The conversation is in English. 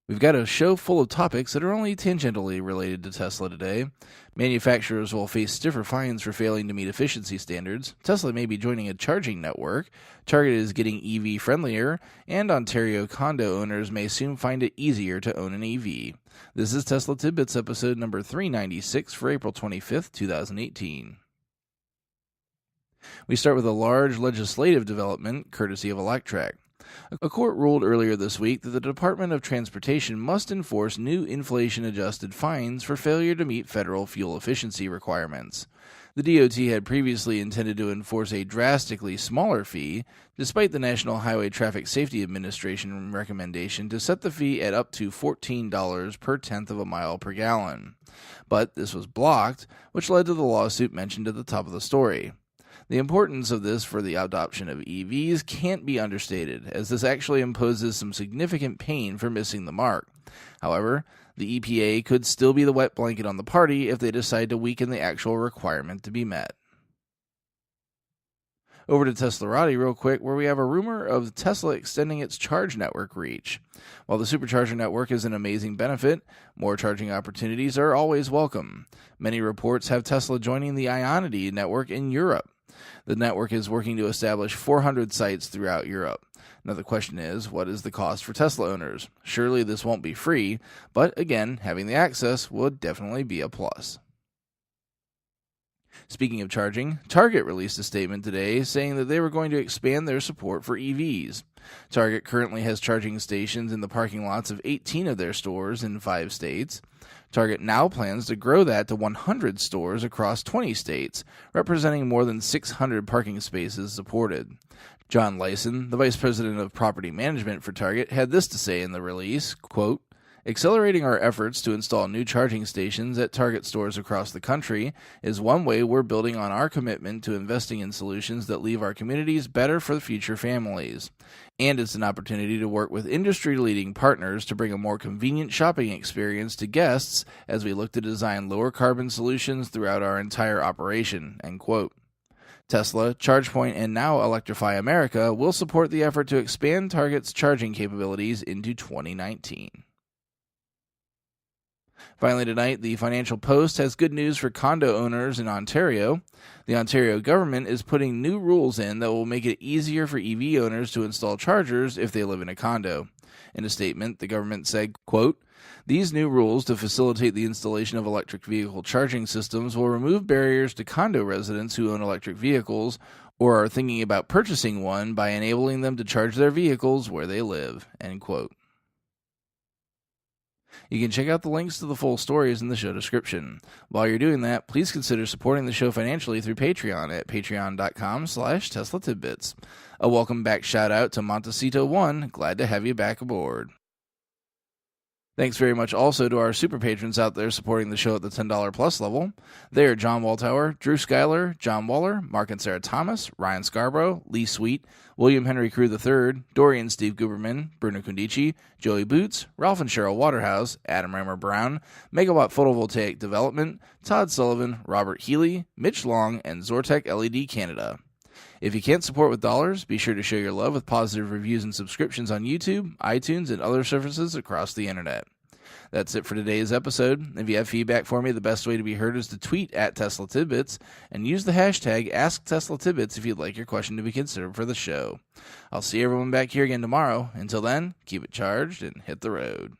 We've got a show full of topics that are only tangentially related to Tesla today. Manufacturers will face stiffer fines for failing to meet efficiency standards. Tesla may be joining a charging network. Target is getting EV friendlier. And Ontario condo owners may soon find it easier to own an EV. This is Tesla Tidbits episode number 396 for April 25th, 2018. We start with a large legislative development courtesy of Electrek. A court ruled earlier this week that the Department of Transportation must enforce new inflation-adjusted fines for failure to meet federal fuel efficiency requirements. The DOT had previously intended to enforce a drastically smaller fee, despite the National Highway Traffic Safety Administration recommendation to set the fee at up to $14 per tenth of a mile per gallon. But this was blocked, which led to the lawsuit mentioned at the top of the story. The importance of this for the adoption of EVs can't be understated, as this actually imposes some significant pain for missing the mark. However, the EPA could still be the wet blanket on the party if they decide to weaken the actual requirement to be met. Over to Teslarati real quick, where we have a rumor of Tesla extending its charge network reach. While the supercharger network is an amazing benefit, more charging opportunities are always welcome. Many reports have Tesla joining the Ionity network in Europe. The network is working to establish 400 sites throughout Europe. Now the question is, what is the cost for Tesla owners? Surely this won't be free, but again, having the access would definitely be a plus. Speaking of charging, Target released a statement today saying that they were going to expand their support for EVs. Target currently has charging stations in the parking lots of 18 of their stores in 5 states. Target now plans to grow that to 100 stores across 20 states, representing more than 600 parking spaces supported. John Lyson, the Vice President of Property Management for Target, had this to say in the release, quote, "Accelerating our efforts to install new charging stations at Target stores across the country is one way we're building on our commitment to investing in solutions that leave our communities better for future families. And it's an opportunity to work with industry-leading partners to bring a more convenient shopping experience to guests as we look to design lower-carbon solutions throughout our entire operation." End quote. Tesla, ChargePoint, and now Electrify America will support the effort to expand Target's charging capabilities into 2019. Finally tonight, the Financial Post has good news for condo owners in Ontario. The Ontario government is putting new rules in that will make it easier for EV owners to install chargers if they live in a condo. In a statement, the government said, quote, "These new rules to facilitate the installation of electric vehicle charging systems will remove barriers to condo residents who own electric vehicles or are thinking about purchasing one by enabling them to charge their vehicles where they live." End quote. You can check out the links to the full stories in the show description. While you're doing that, please consider supporting the show financially through Patreon at patreon.com/Tesla Tidbits. A welcome back shout out to Montecito1. Glad to have you back aboard. Thanks very much also to our super patrons out there supporting the show at the $10 plus level. They are John Waltower, Drew Schuyler, John Waller, Mark and Sarah Thomas, Ryan Scarborough, Lee Sweet, William Henry Crew III, Dorian Steve Guberman, Bruno Condici, Joey Boots, Ralph and Cheryl Waterhouse, Adam Rammer Brown, Megawatt Photovoltaic Development, Todd Sullivan, Robert Healy, Mitch Long, and Zortec LED Canada. If you can't support with dollars, be sure to show your love with positive reviews and subscriptions on YouTube, iTunes, and other services across the internet. That's it for today's episode. If you have feedback for me, the best way to be heard is to tweet at Tesla Tidbits and use the hashtag AskTeslaTidbits if you'd like your question to be considered for the show. I'll see everyone back here again tomorrow. Until then, keep it charged and hit the road.